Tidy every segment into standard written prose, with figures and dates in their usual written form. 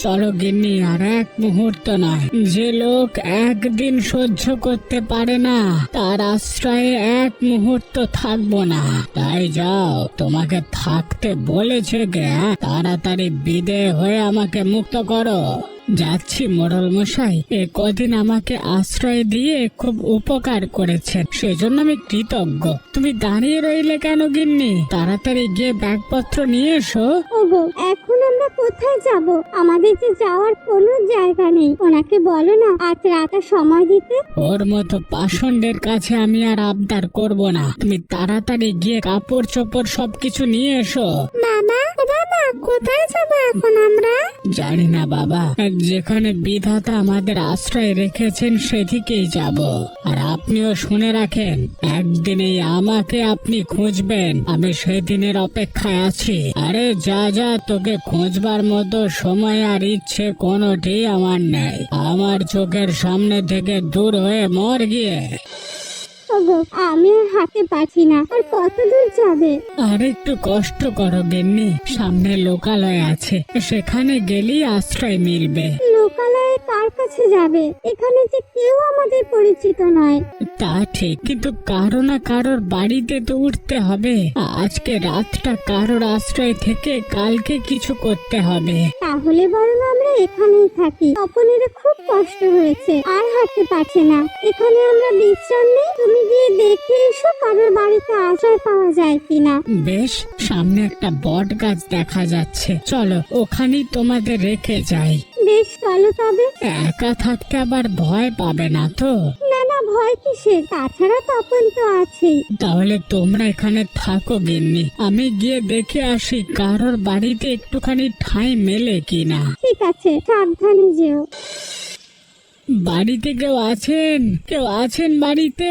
চলো গিন্নি, আর এক মুহূর্ত নয়। যে লোক একদিন সহ্য করতে পারে না তার আশ্রয়ে এক মুহূর্ত থাকবো না। তাই যাও, তোমাকে থাকতে বলেছে কে? তাড়াতাড়ি বিদেয় হয়ে আমাকে মুক্ত করো। যাচ্ছি মোড়ল মশাই, এ কদিন আমাকে আশ্রয় দিয়ে খুব উপকার করেছেন, সেজন্য আমি কৃতজ্ঞ। তুমি দাঁড়িয়ে রইলে কেন গিন্নি? তাড়াতাড়ি গিয়ে ব্যাগপত্র নিয়ে এসো। ওগো, এখন আমরা কোথায় যাব? আমাদের যে যাওয়ার কোনো জায়গা নেই। ওনাকে বলো না আজ রাতে সময় দিতে। ওর মতো পাষণ্ডের কাছে আমি আর আবদার করব না। তুমি তাড়াতাড়ি গিয়ে কাপড় চোপড় সবকিছু নিয়ে এসো। বাবা, ও বাবা, কোথায় যাব এখন আমরা? জানি না বাবা, যেখানে বিধাতা আমাদের আশ্রয় রেখেছেন সেদিকেই যাব। আর আপনিও শুনে রাখেন, একদিনেই আমাকে আপনি খুঁজবেন, আমি সেদিনের অপেক্ষায় আছি। আরে যা যা, তোকে খুঁজবার মতো সময় আর ইচ্ছে কোনোটি আমার নেই। আমার চোখের সামনে থেকে দূর হয়ে মর গিয়ে। ওগো, আমি আর হাঁটতে পারছি না। আর কত দূর যাবে? আর একটু কষ্ট করো গিন্নি, সামনে লোকালয় আছে, সেখানে গেলেই আশ্রয় মিলবে। লোকালয়ে কার কাছে যাবে? এখানে যে কেউ আমাদের পরিচিত নয়। তা ঠিক, কিন্তু কারো না কারোর বাড়িতে তো উঠতে হবে। আজকে রাতটা কারোর আশ্রয় থেকে কালকে কিছু করতে হবে। তাহলে বরং আমরা এখানেই থাকি। অপনের খুব কষ্ট হয়েছে, আর হাঁটতে পারছে না। এখানে আমরা বিশ্রাম নেই। তুমি গিয়ে দেখে এসো কারোর বাড়িতে আশ্রয় পাওয়া যায় কিনা। বেশ, সামনে একটা বট গাছ দেখা যাচ্ছে, চলো ওখানেই তোমাদের রেখে যাই। বেশ, চলো তবে। একা থাকতে আবার ভয় পাবে না তো? না না, ভয় কিসের? তাছাড়া তপন তো আছেই। তাহলে তোমরা এখানে থাকো গিন্নি, আমি গিয়ে দেখে আসি কারোর বাড়িতে একটুখানি ঠাঁই মেলে কিনা। ঠিক আছে, সাবধানে যেও। বাড়িতে কেউ আছেন? কেউ আছেন বাড়িতে?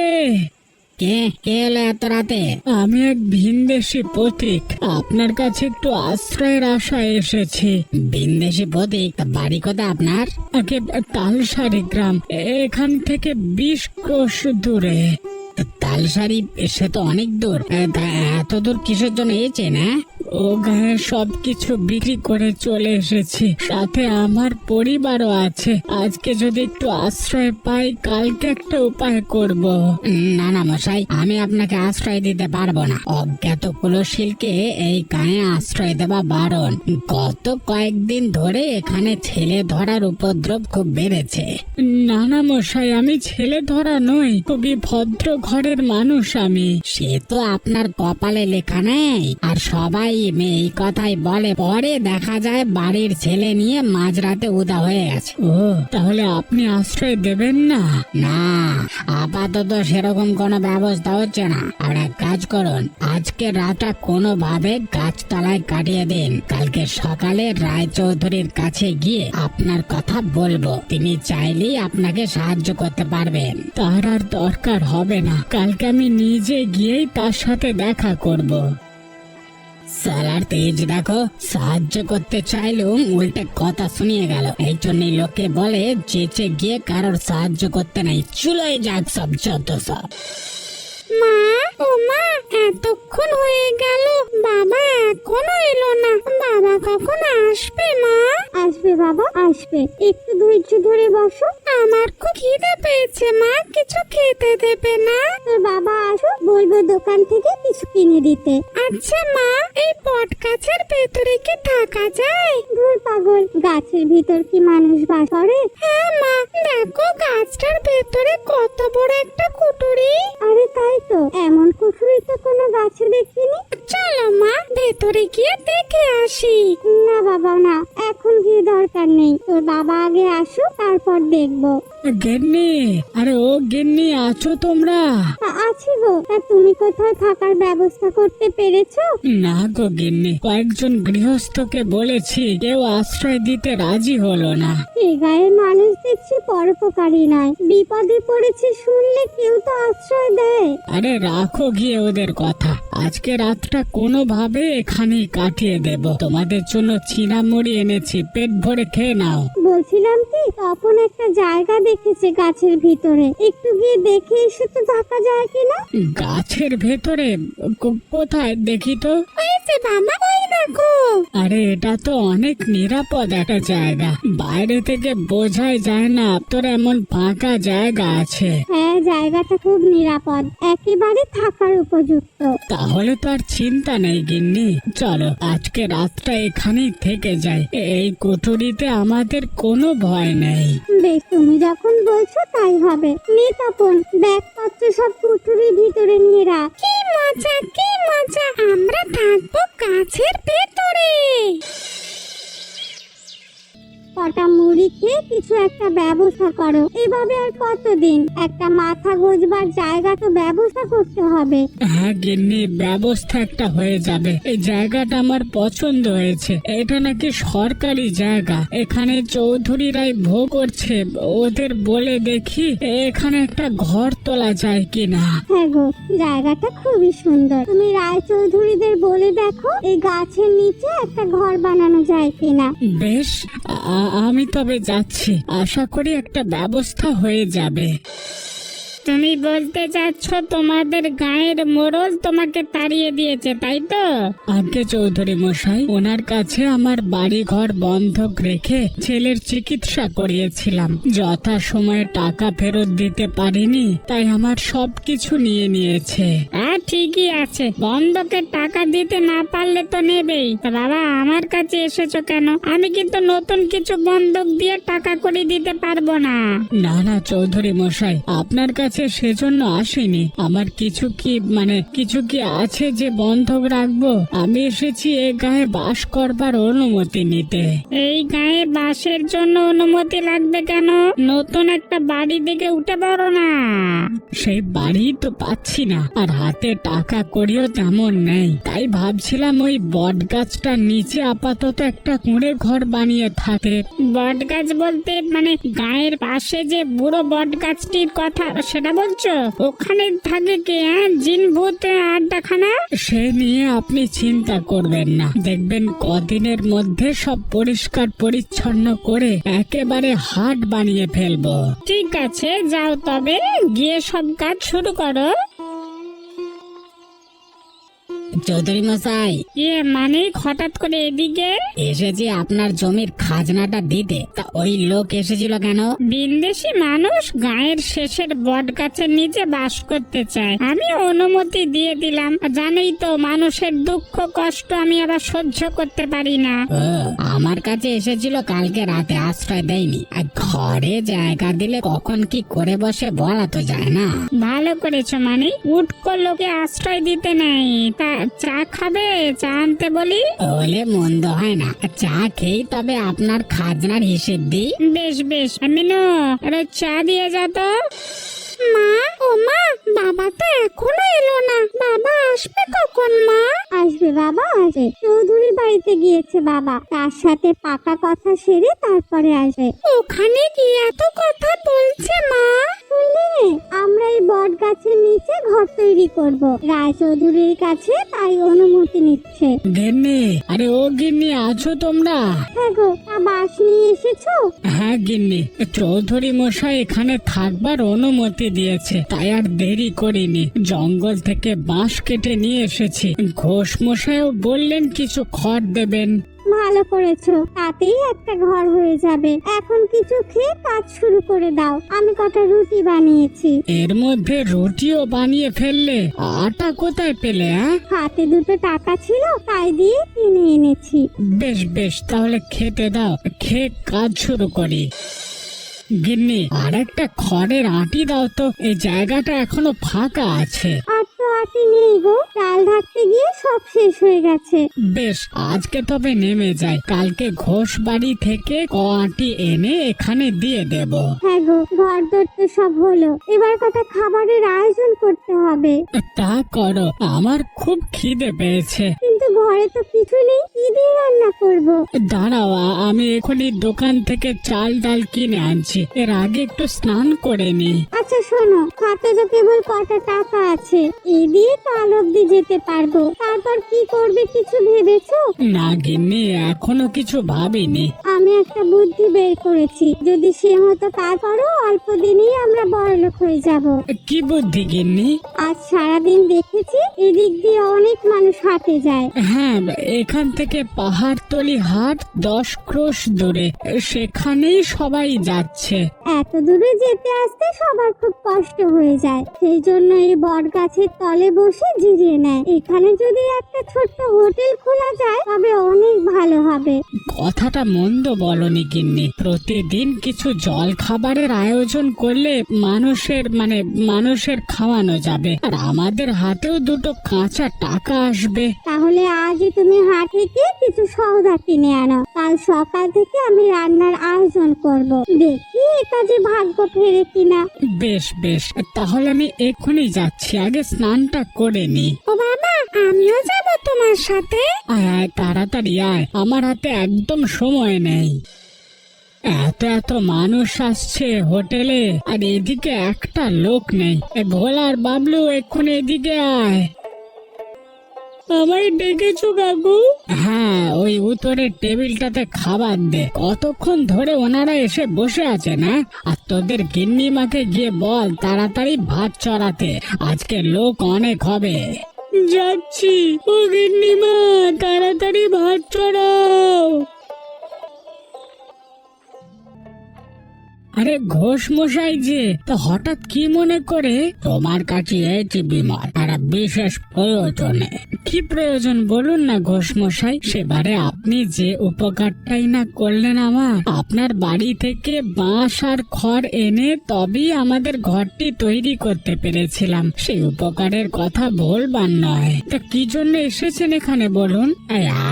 কে কে এলো এত রাতে? আমি এক ভিনদেশি পথিক, আপনার কাছে একটু আশ্রয়ের আশায় এসেছি। ভিনদেশি পথিক? বাড়ি কোথায় আপনার? আগে তালসারি গ্রাম, এখান থেকে 20 ক্রোশ দূরে। তালসারি? সে তো অনেক দূর। এত দূর কিসের জন্য এসেছেন? ও গায়ে সবকিছু বিক্রি করে চলে এসেছি, সাথে আমার পরিবারও আছে। আজকে যদি একটু আশ্রয় পাই, কালকে একটা উপায় করব। না না মশাই, আমি আপনাকে আশ্রয় দিতে পারবো না। অজ্ঞাত কুলশীলকে এই গায়ে আশ্রয় দেওয়া বারণ। গত কয়েকদিন ধরে এখানে ছেলে ধরার উপদ্রব খুব বেড়েছে। না না মশাই, আমি ছেলে ধরা নই, খুবই ভদ্র ঘরের মানুষ আমি। সে তো আপনার কপালে লেখা নেই। আর সবাই এই কথাই বলে, পরে দেখা যায় বাড়ির ছেলে নিয়ে মাঝরাতে উদা হয়ে গেছে। ও, তাহলে আপনি আশ্রয় দেবেন না? না, আপাতত সেরকম কোনো ব্যবস্থা হচ্ছে না। আর এক কাজ করুন, আজকে রাতটা কোনোভাবে গাছতলায় কাটিয়ে দিন। কালকে সকালে রায়চৌধুরীর কাছে গিয়ে আপনার কথা বলবো, তিনি চাইলেই আপনাকে সাহায্য করতে পারবেন। তার আর দরকার হবে না, কালকে আমি নিজে গিয়েই তার সাথে দেখা করব। সালার তেজ দেখো, সাহায্য করতে চাইলেও উল্টে কথা শুনিয়ে গেল। এই জন্যই লোকে বলে, চেঁচে গিয়ে কারোর সাহায্য করতে নাই, চুলোয় যাক সব যত সব। মা, ও মা, এতক্ষণ হয়ে গেল, বাবা এখনো এলো না। বাবা কখন আসবে? মা আসবে, বাবা আসবে, একটু ধৈর্য ধরে বসো। আমার খুব খিদে পেয়েছে মা, কিছু খেতে দেবে না? তোর বাবা আসো, বলবো দোকান থেকে কিছু কিনে দিতে। আচ্ছা মা, এই বট গাছের ভেতরে কি থাকা যায়? ধুর পাগল, গাছের ভিতর কি মানুষ বাস করে? হ্যাঁ মা, দেখো গাছটার ভেতরে কত বড় একটা কুটুরি। আরে তাই তো, এমন কুঠুরি তো কোনো গাছে দেখিনি। চলো মা, ভেতরে গিয়ে দেখে আসি। না বাবা না, এখন গিয়ে দরকার নেই। তোর বাবা আগে আসো, তারপর দেখবো। গিন্নি, আরে ও গিন্নি, আছো তোমরা? আছি গো। তা তুমি কোথাও থাকার ব্যবস্থা করতে পেরেছো? না গো গিন্নি, কয়েকজন গৃহস্থকে বলেছি, কেউ আশ্রয় দিতে রাজি হলো না। এ গায়ের মানুষ দেখছি পরোপকারী নয়। বিপদে পড়েছে শুনলে কেউ তো আশ্রয় দেয়। আরে রাখো গিয়ে ওদের কথা, আজকে রাতটা কোনোভাবে এখানেই কাটিয়ে দেব। তোমাদের জন্য চিনামুড়ি এনেছি, পেট ভরে খেয়ে নাও। বলছিলাম কি, তখন একটা জায়গা দেখেছে গাছের ভিতরে, একটু গিয়ে দেখে এসে তো থাকা যায় কিনা। গাছের ভেতরে? কোথায় দেখি তো। ওই যে বাবা, ওই দেখো। আরে এটা তো অনেক নিরাপদ একটা জায়গা, বাইরে থেকে বোঝাই যায় না তোর এমন ফাঁকা জায়গা আছে। হ্যাঁ, জায়গাটা খুব নিরাপদ, একেবারে থাকার উপযুক্ত। তাহলে তো আর চিন্তা নেই গিন্নি, চলো আজকে রাতটা এখানেই থেকে যাই। এই কুঠুরিতে আমাদের কোনো ভয় নেই। বেশ, তুমি যখন বলছো তাই হবে। নে তপন, ব্যাগপত্র সব কুঠুরির ভিতরে নিয়ে রাখ। কি মজা, কি মজা, আমরা থাকবো গাছের ভেতরে। কটা মুড়ি খেয়ে কিছু একটা ব্যবস্থা করো। এভাবে আর কতদিন? একটা মাথা গোজবার জায়গা তো ব্যবস্থা করতে হবে। হ্যাঁ গিন্নি, ব্যবস্থা একটা হয়ে যাবে। এই জায়গাটা আমার পছন্দ হয়েছে। এটা নাকি সরকারি জায়গা, এখানে চৌধুরীরাই ভোগ করছে। ওদের বলে দেখি এখানে একটা ঘর তোলা যায় কিনা। হ্যাঁ গো, জায়গাটা খুবই সুন্দর। তুমি রায়চৌধুরীদের বলে দেখো এই গাছের নিচে একটা ঘর বানানো যায় কিনা। বেশ, আমি তবে যাচ্ছি, আশা করি একটা ব্যবস্থা হয়ে যাবে। তুমি বলতে চাচ্ছ তোমাদের গায়ের মোড়ল তোমাকে তাড়িয়ে দিয়েছে, তাই তো? আগে চৌধুরী মশাই, ওনার কাছে আমার বাড়ি ঘর বন্ধক রেখে ছেলের চিকিৎসা করিয়েছিলাম। যথা সময়ে টাকা ফেরত দিতে পারিনি, তাই আমার সবকিছু নিয়ে নিয়েছে। হ্যাঁ ঠিকই আছে, বন্ধকের টাকা দিতে না পারলে তো নেবেই। তা বাবা, আমার কাছে এসেছো কেন? আমি কিন্তু নতুন কিছু বন্ধক দিয়ে টাকা করে দিতে পারবো না। না না চৌধুরী মশাই, আপনার কাছে সেজন্য আসেনি। আমার কিছু কি আছে যে বন্ধক রাখবো? আমি এসেছি এ গায়ে বাস করবার অনুমতি নিতে। এই গায়ে বাসের জন্য অনুমতি লাগবে কেন? নতুন একটা বাড়ি দিকে উঠে পড়ো না। সেই বাড়ি তো পাচ্ছি না, আর হাতে টাকা করিও তেমন নেই। তাই ভাবছিলাম ওই বট গাছটার নিচে আপাতত একটা কুঁড়ে ঘর বানিয়ে থাকে। বট গাছ বলতে মানে গায়ের পাশে যে বুড়ো বট গাছটির কথা সেটা বলছো? ওখানে থাকে কে? জিন ভূত আড্ডাখানা? সে নিয়ে আপনি চিন্তা করবেন না, দেখবেন কদিনের মধ্যে সব পরিষ্কার পরিচ্ছন্ন করে একেবারে হাট বানিয়ে ফেলবো। ঠিক আছে, যাও তবে, গিয়ে সব কাজ শুরু করো। চৌধুরী মশাই, মানে হঠাৎ করে এদিকে? এসেছি আপনার জমির খাজনাটা দিতে। তা ওই লোক এসেছিল কেন? বিন্দেশি মানুষ গায়ের শেষের বট গাছের নিচে বাস করতে চায়, আমি অনুমতি দিয়ে দিলাম। জানোই তো মানুষের দুঃখ কষ্ট আমি আবার সহ্য করতে পারি না। ও, আমার কাছে এসেছিল কালকে রাতে, আশ্রয় দেয়নি। আর ঘরে জায়গা দিলে কখন কি করে বসে বলা তো যায় না। ভালো করেছো, মানে উটকো লোকে আশ্রয় দিতে নেই। তা চা খাবে? চা আনতে বলি? বলে মন্দ হয় না, চা খেয়ে তবে আপনার খাজনার হিসেব দিই। বেশ বেশ, আমিনো চা দিয়ে যা তো। মা, ও মা, বাবা তো এখনো এলো না। বাবা আসবে কখন মা? আসবে বাবা, আসবে। চৌধুরীর বাড়িতে গিয়েছে বাবা, তার সাথে পাকা কথা সেরে তারপরে আসবে। ওখানে কি এত কথা বলছে মা? শুনলে, আমরা এই বট গাছের নিচে ঘর তৈরি করব। রায়চৌধুরীর কাছে তাই অনুমতি নিচ্ছে। গিন্নি, আরে ও গিন্নি, আছো তোমরা? হ্যাঁ গো, তা বাস নিয়ে এসেছো? হ্যাঁ গিন্নি, চৌধুরী মশাই এখানে থাকবার অনুমতি দিয়েছে, তাই আর দেরি করিনি। জঙ্গল থেকে বাঁশ কেটে নিয়ে এসেছি। ঘোষ মশাইও বললেন কিছু খড় দেবেন। ভালো করেছো, তাতেই একটা ঘর হয়ে যাবে। এখন কিছু খেয়ে কাজ শুরু করে দাও। আমি কটা রুটি বানিয়েছি। এর মধ্যে রুটিও বানিয়ে ফেললে? আটা কোথায় পেলে? হাতে দুটো টাকা ছিল, তাই দিয়ে কিনে এনেছি। বেশ বেশ, তাহলে খেতে দাও, খেয়ে কাজ শুরু করি। গিন্নি, আর একটা খড়ের আঁটি দাও তো, এই জায়গাটা এখনো ফাঁকা আছে। আর তো আটি নেই গো, চাল ঢাকতে গিয়ে সব শেষ হয়ে গেছে। বেশ, আজকে তবে নেমে যাই, কালকে ঘোষ বাড়ি থেকে আঁটি এনে এখানে দিয়ে দেব। হ্যাঁ গো, ঘর দর তো সব হলো, এবার কটা খাবারের আয়োজন করতে হবে। তা করো, আমার খুব খিদে পেয়েছে। কিন্তু ঘরে তো কিছু নেই, কি দিয়ে রান্না করব? দাঁড়াও, আমি এখনই দোকান থেকে চাল ডাল কিনে আনছি, এর আগে একটু স্নান করে নি। আচ্ছা শোনো, হাতে তো কেবল কটা টাকা আছে, এই দিয়ে কাল অব্দি যেতে পারবো, তারপর কি করবে কিছু ভেবেছো? না গিন্নি, এখনো কিছু ভাবিনি। আমি একটা বুদ্ধি বের করেছি, যদি সে মতো কাজ করো অল্প দিনেই আমরা বড়লোক হয়ে যাব। কি বুদ্ধি গিন্নি? আজ সারাদিন দেখেছি এদিক দিয়ে অনেক মানুষ হাটে যায়। হ্যাঁ, এখান থেকে পাহাড়তলি হাট 10 ক্রোশ দূরে, সেখানেই সবাই যাচ্ছে। এত দূরে যেতে আসতে সবার খুব কষ্ট হয়ে যায়, সেই জন্য এই বট গাছের তলে বসে জিরিয়ে নেয়। এখানে যদি একটা ছোট্ট হোটেল খোলা যায় তবে অনেক ভালো হবে। কথাটা মন্দ বলনি গিন্নি, প্রতিদিন কিছু জল খাবারের আয়োজন করলে মানুষের খাওয়ানো যাবে, আর আমাদের হাতেও দুটো কাঁচা টাকা আসবে। তাহলে আজই তুমি হাট থেকে কিছু সওদা কিনে আনো, কাল সকাল থেকে আমি রান্নার আয়োজন করব। দেখি এ কাজে ভাগ্য ফেরে কিনা। বেশ বেশ, তাহলে আমি এক্ষুনি যাচ্ছি, আগে স্নানটা করে নি। ও বাবা, আমিও যাব তোমার সাথে। আয় আয়, তাড়াতাড়ি আয়, আমার হাতে একদম সময় নেই। এত মানুষ আসছে হোটেলে, আর এদিকে একটা লোক নেই। ভোলার বাবলু, এক্ষুনি এদিকে আয়। আমায় ডেকেছো কাকু? হ্যাঁ, ওই উত্তরের টেবিলটাতে খাবার দে, কতক্ষণ ধরে ওনারা এসে বসে আছে না। আর তোদের গিন্নিমাকে গিয়ে বল তাড়াতাড়ি ভাত চড়াতে, আজকে লোক অনেক হবে। যাচ্ছি। ও গিন্নিমা, তাড়াতাড়ি ভাত চড়াও। আরে ঘোষ মশাই যে, তো হঠাৎ কি মনে করে তোমার কাছে এসেছি বিমল, আর বিশেষ প্রয়োজনে? কি প্রয়োজন বলুন না ঘোষ মশাই। সেবারে আপনি যে উপকারটাই না করলেন আমার, আপনার বাড়ি থেকে বাঁশ আর খড় এনে তবেই আমাদের ঘরটি তৈরি করতে পেরেছিলাম, সেই উপকারের কথা বলবার নয়। তা কি জন্য এসেছেন এখানে বলুন?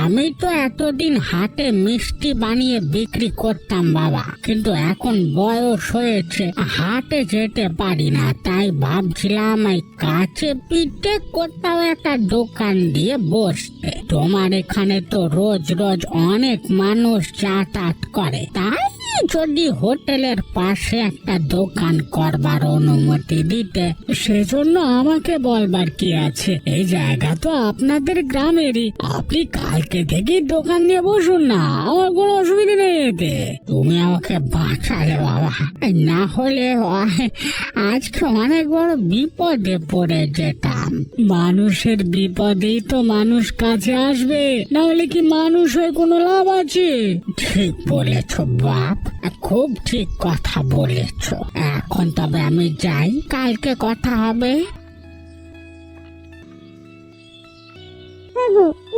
আমি তো এতদিন হাটে মিষ্টি বানিয়ে বিক্রি করতাম বাবা, কিন্তু এখন বয়স হয়েছে, হাটে যেতে পারি না, তাই ভাবছিলাম এই কাছে পিঠে কোথাও একটা দোকান দিয়ে বসতে। তোমার এখানে তো রোজ রোজ অনেক মানুষ যাতায়াত করে, তাই যদি হোটেলের পাশে একটা দোকান করবার অনুমতি দিতে। সেজন্য আমাকে বলবার কি আছে, এই জায়গা তো আপনাদের গ্রামেরই, আপনি কালকে থেকে দোকান নিয়ে বসুন না, আমার কোনো অসুবিধা নেই এতে। তুমি আমাকে বাঁচালে বাবা, না হলে আজকে অনেক বড় বিপদে পড়ে যেতাম। মানুষের বিপদেই তো মানুষ কাছে আসবে, না হলে কি মানুষ হয়ে কোনো লাভ আছে? ঠিক বলেছ বাপ, খুব ঠিক কথা বলেছ। এখন তবে আমি যাই, কালকে কথা হবে।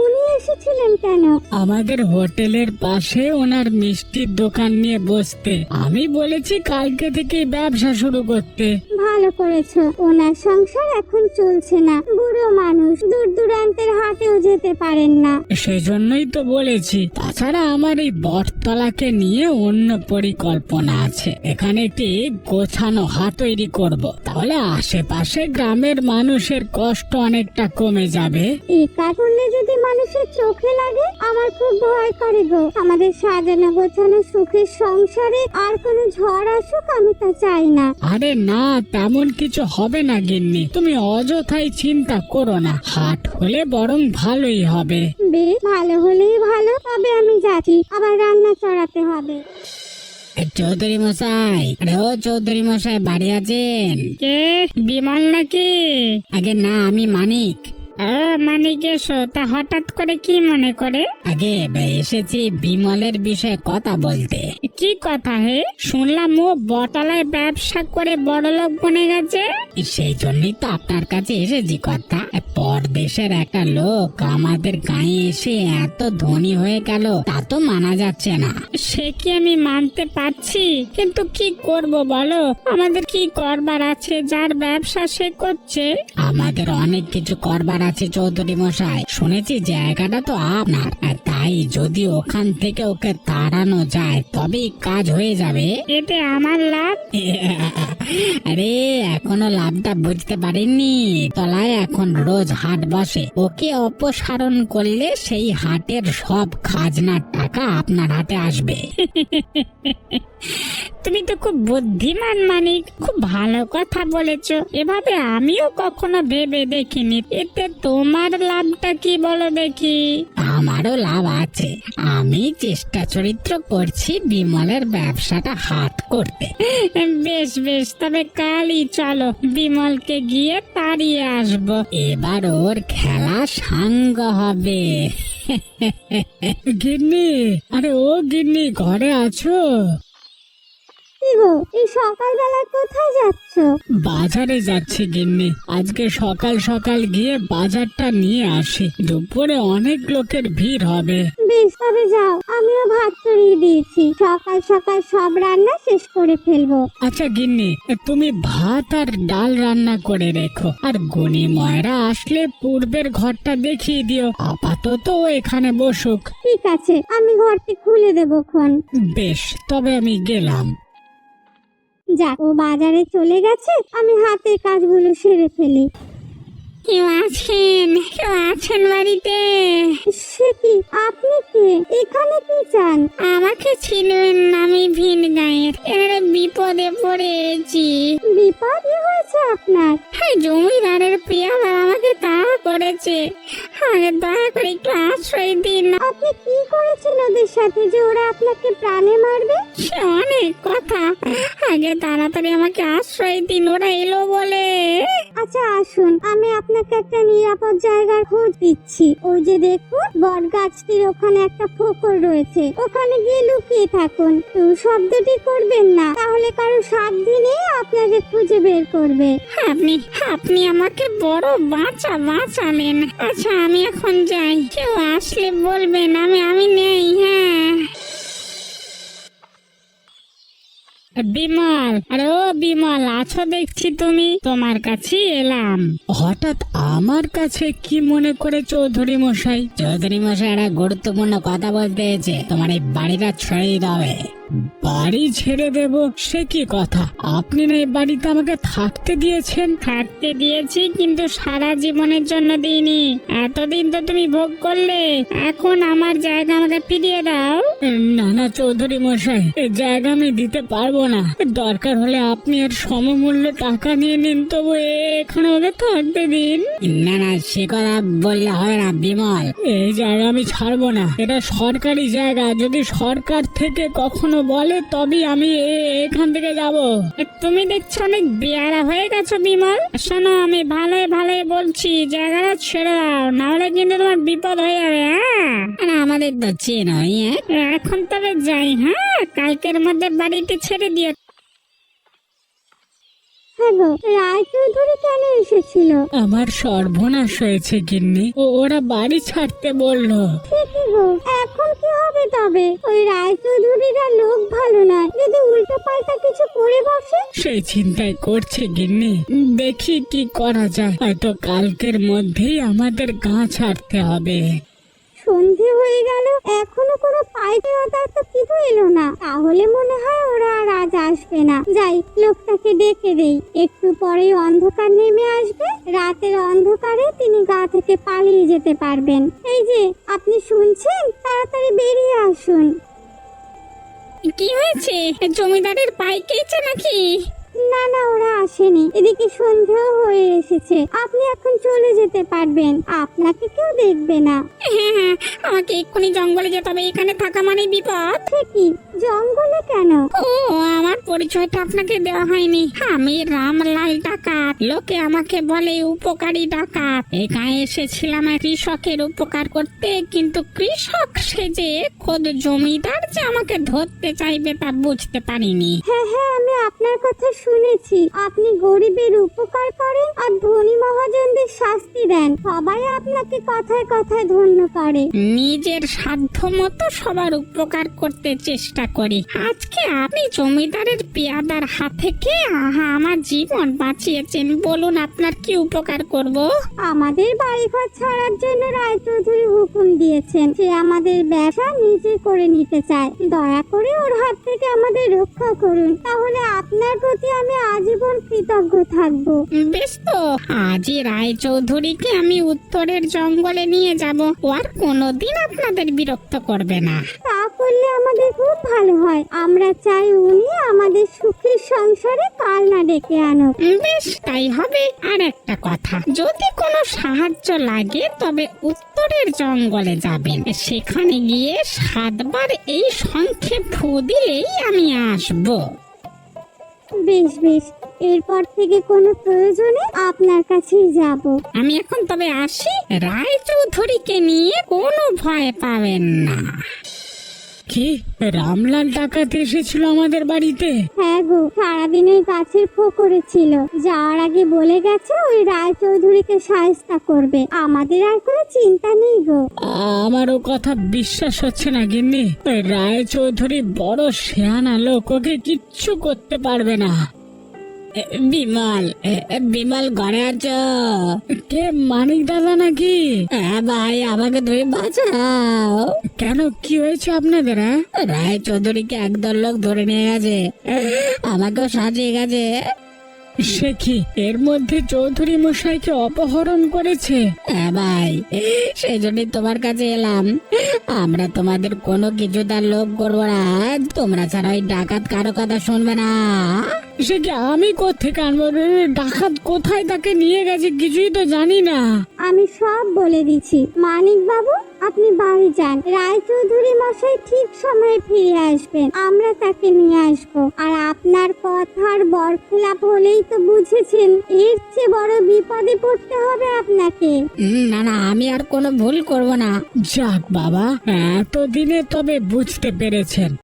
উনি এসেছিলেন কেন? আমাদের হোটেলের পাশে ওনার মিষ্টির দোকান নিয়ে বসতে, আমি বলেছি কালকে থেকে ব্যবসা শুরু করতে। ভালো করেছো, ওনার সংসার এখন চলছে না, বুড়ো মানুষ, দূর দূরান্তের হাটেও যেতে পারেন না। সেজন্যই তো বলেছি। তাছাড়া আমার এই বটতলাকে নিয়ে অন্য পরিকল্পনা আছে, এখানে একটি গোছানো হাট তৈরি করব, তাহলে আশেপাশে গ্রামের মানুষের কষ্ট অনেকটা কমে যাবে। এই কাজ করলে যদি মানুষের চোখে লাগে, আমার খুব ভয় করে গো। আমাদের সাজানো গোছানো সুখের সংসারে আর কোনো ঝড় আসুক আমি তা চাই না। আরে না, তেমন কিছু হবে না গিন্নি, তুমি অযথাই চিন্তা করো না, হাট হলে বরং ভালোই হবে। বেশ, ভালো হলেই ভালো, তবে আমি যাচ্ছি, আবার রান্না চড়াতে হবে। চৌধুরী মশাই, আরে ও চৌধুরী মশাই, বাড়ি আছেন? কে, বিমল নাকি? আগে না, আমি মানিক। মানিক এসো, তা হঠাৎ করে কি মনে করে? আগে এসেছি বিমলের বিষয়ে কথা বলতে। কি কথা হে? শুনলাম ও বটলায় ব্যবসা করে বড়লোক বনে গেছে। সেই জন্যই তো আপনার কাছে এসেছি কথা। পরদেশের একটা লোক আমাদের গায়ে এসে এত ধনী হয়ে গেল, তা তো মানা যাচ্ছে না। সে কি আমি মানতে পারছি, কিন্তু কি করব বলো, আমাদের কি করবার আছে? যার ব্যবসা সে করছে। আমাদের অনেক কিছু করবার আছি চৌধুরী মশাই, শুনেছি জায়গাটা তো আপনার, আর তাই যদি ওখান থেকে ওকে তাড়ানো যায় তবেই কাজ হয়ে যাবে। এতে আমার লাভ? আরে এখনো লাভটা বুঝতে পারেননি? তলায় এখন রোজ হাট বসে, ওকে অপসারণ করলে সেই হাটের সব খাজনার টাকা আপনার হাতে আসবে। তুমি তো খুব বুদ্ধিমান মানিক, খুব ভালো কথা বলেছো। এভাবে আমিও কখনো ভেবে দেখিনি। এতে তোমার লাভটা কি বলো দেখি? আমারও লাভ আছে, আমি চেষ্টা চরিত্র করছি বিমলের ব্যবসাটা হাত করতে। বেশ বেশ, তবে কালই চলো, বিমলকে গিয়ে তাড়িয়ে আসবো। এবার ওর খেলা সাঙ্গ হবে। গিন্নি, আরে ও গিন্নি, ঘরে আছো? কি গো, এই সকালবেলা কোথায় যাচ্ছ? বাজারে যাচ্ছি গিন্নি, আজকে সকাল সকাল গিয়ে বাজারটা নিয়ে আসি, দুপুরে অনেক লোকের ভিড় হবে। বেশ, তবে যাও, আমিও ভাত চড়িয়ে দিয়েছি, সকাল সকাল সব রান্না শেষ করে ফেলবো। আচ্ছা গিন্নি, তুমি ভাত আর ডাল রান্না করে রেখো, আর গনি ময়রা আসলে পূর্বের ঘরটা দেখিয়ে দিও, আপাতত ও এখানে বসুক। ঠিক আছে, আমি ঘরটি খুলে দেবো খন। বেশ, তবে আমি গেলাম। যাক, ও বাজারে চলে গেছে, আমি হাতের কাজগুলো সেরে ফেলি। কেউ আছেন? কেউ আছেন বাড়িতে? সে কি, আপনি কে? এখানে কি চান? আমাকে চিনবেন না, আমি ভিন গায়ের। এবারে বিপদে পড়েছি। বিপদ কি হয়েছে আপনার? হ্যাঁ, জমিদারের পিয়ালা আমাকে তাড়া করেছে। আগে দয়া করে একটু আশ্রয় দিন। আপনি কি করেছেন ওদের সাথে যে ওরা আপনাকে প্রাণে মারবে? সে অনেক কথা, আগে তাড়াতাড়ি আমাকে আশ্রয় দিন, ওরা এলো বলে। আচ্ছা আসুন, আমি আপনাকে একটা নিরাপদ জায়গার খোঁজ দিচ্ছি। ওই যে দেখুন, বট গাছটির ওখানে একটা পুকুর রয়েছে, ওখানে গিয়ে লুকিয়ে থাকুন। তো শব্দটি করবেন না, তাহলে কারো সাবধানে আপনাকে খুঁজে বের করবে। আপনি আপনি আমাকে বড় বাঁচালেন। আচ্ছা, আমি এখন যাই, কেউ আসলে বলবেন আমি নেই। হ্যাঁ বিমল, আরে ও বিমল, আছো দেখছি তুমি, তোমার কাছে এলাম। হঠাৎ আমার কাছে কি মনে করে চৌধুরী মশাই? চৌধুরী মশাই একটা গুরুত্বপূর্ণ কথা বলতে এসেছে, তোমার এই বাড়িটা ছেড়ে দিতে হবে। বাড়ি ছেড়ে দেব? সে কি কথা? আপনি না এই বাড়িতে আমাকে থাকতে দিয়েছেন। থাকতে দিয়েছি, কিন্তু সারা জীবনের জন্য দিইনি। এতদিন তো তুমি ভোগ করলে, এখন আমার জায়গা আমাকে ফিরিয়ে দাও। না না চৌধুরী মশাই, এই জায়গা আমি দিতে পারবো না। দরকার হলে আপনি এর সমমূল্য টাকা নিয়ে নিন, তবু এখানে ওকে থাকতে দিন। না না, সে কথা বললে হবে না বিমল, এই জায়গা আমি ছাড়বো না। এটা সরকারি জায়গা, যদি সরকার থেকে কখনো বলে তবে আমি এখান থেকে যাব। তুমি দেখছো অনেক বেয়ারা হয়ে গেছো বিমল। শোনো, আমি ভালোই ভালোই বলছি, জায়গাটা ছেড়ে দাও, নাহলে কিন্তু তোমার বিপদ হয়ে যাবে। হ্যাঁ, আমাদের তো চেনই। এখন তবে যাই। হ্যাঁ, কালকের মধ্যে বাড়িটি ছেড়ে দিও। হ্যাঁ গো, রায়চৌধুরী কেন এসেছিল? আমার সর্বনাশ হয়েছে গিন্নি, ওরা বাড়ি ছাড়তে বললো। সে কি গো, এখন কি হবে তবে? ওই রায়চৌধুরীরা লোক ভালো নয়, যদি উল্টো পাল্টা কিছু করে বসে। সেই চিন্তাই করছে গিন্নি, দেখি কি করা যায়। হয়তো কালকের মধ্যেই আমাদের গাঁ ছাড়তে হবে। সন্ধে হয়ে গেল, এখনো কোনো পাইকারদার তো কিছু এলো না, তাহলে মনে হয় ওরা আর আজ আসবে না। যাই, লোকটাকে ডেকে দেই, একটু পরেই অন্ধকার নেমে আসবে, রাতের অন্ধকারে তিনি গা থেকে পালিয়ে যেতে পারবেন। এই যে আপনি শুনছেন, তাড়াতাড়ি বেরিয়ে আসুন। কি হয়েছে? জমিদারের পাইকেছে নাকি? না না, ওরা আসেনি, এদিকে সন্ধ্যাও হয়ে এসেছে, আপনি এখন চলে যেতে পারবেন, আপনাকে কেউ দেখবে না। হ্যাঁ হ্যাঁ, আমাকে এক্ষুনি জঙ্গলে যেতে হবে, এখানে থাকা মানে বিপদ। সে কি, জঙ্গলে কেন? ও, আমার পরিচয়টা আপনাকে দেওয়া হয়নি। আমি রামলাল ডাকাত, লোকে আমাকে বলে উপকারী ডাকাত। এখানে এসেছিলাম এক কৃষকের উপকার করতে, কিন্তু কৃষক সেজে খোদ জমিদার যে আমাকে ধরতে চাইবে তা বুঝতে পারিনি। হ্যাঁ হ্যাঁ, আমি আপনার কথা শুনে শুনেছি আপনি গরিবের উপকার করেন আর ধনী মহাজনদের শাস্তি দেন। সবাই আপনাকে কথায় কথায় ধন্য করে। নিজের সাধ্য মতো সবার উপকার করতে চেষ্টা করি। আজকে আপনি জমিদারের পেয়াদার হাত থেকে আমার জীবন বাঁচিয়েছেন। বলুন আপনার কি উপকার করব? আমাদের বাড়িঘর ছাড়ার জন্য রায়চৌধুরী হুকুম দিয়েছেন। সে আমাদের ব্যবসা নিজে করে নিতে চায়। দয়া করে ওর হাত থেকে আমাদের রক্ষা করুন, তাহলে আপনার প্রতি আমি আজীবন কৃতজ্ঞ থাকবো। বেশ তো, আজই রায়চৌধুরীকে আমি উত্তরের জঙ্গলে নিয়ে যাব। ও আর কোনোদিন আপনাদের বিরক্ত করবে না। তা করলে আমাদের খুব ভালো হয়। আমরা চাই উনি আমাদের সুখের সংসারে কাল না ডেকে আনুক। বেশ, তাই হবে। আর একটা কথা, যদি কোনো সাহায্য লাগে তবে উত্তরের জঙ্গলে যাবেন। সেখানে গিয়ে 7 বার এই শঙ্খে ফু দিলেই আমি আসবো। বেশ বেশ, এরপর থেকে কোনো প্রয়োজনে আপনার কাছেই যাব। আমি এখন তবে আসি। রায়চৌধুরীকে নিয়ে কোনো ভয় পাবেন না। কি রামলাল ডাকাত এসেছিল আমাদের বাড়িতে? হ্যাঁ গো, সারাদিন ওই গাছের ফোকরে ছিল। যাওয়ার আগে বলে গেছে ওই রায়চৌধুরীকে শায়েস্তা করবে। আমাদের আর কোনো চিন্তা নেই গো। আমারও কথা বিশ্বাস হচ্ছে না গিন্নি। ওই রায়চৌধুরী বড় শেয়ানা লোক, ওকে কিচ্ছু করতে পারবে না। বিমল, বিমল ঘরে আছো? কে, মানিক দাদা নাকি? হ্যাঁ ভাই, আমাকে তুমি বাঁচাও। কেন, কি হয়েছে আপনাদের? রায়চৌধুরীকে একদল লোক ধরে নিয়ে গেছে, আমাকেও সাজিয়ে গেছে। সে কি, এর মধ্যে চৌধুরী মশাইকে অপহরণ করেছে? হ্যাঁ ভাই, সেই জন্যই তোমার কাছে এলাম। আমরা তোমাদের কোনো কিছু তার লোভ করবো না। তোমরা ছাড়া ওই ডাকাত কারো কথা শুনবে না। সে কি, আমি কোত্থেকে আনবো? ডাকাত কোথায় তাকে নিয়ে গেছে কিছুই তো জানি না। আমি সব বলে দিচ্ছি। মানিক বাবু, আপনি বাড়ি যান। রায়চৌধুরী মশাই ঠিক সময়ে ফিরে আসবেন। আমরা তাকে নিয়ে আসবো। আর আপনার কথার বরখেলাপ হলেই তো বুঝেছেন এর চেয়ে বড় বিপদে পড়তে হবে আপনাকে। না না, আমি আর কোনো ভুল করব না। যাক বাবা, এতদিনে তবে বুঝতে পেরেছেন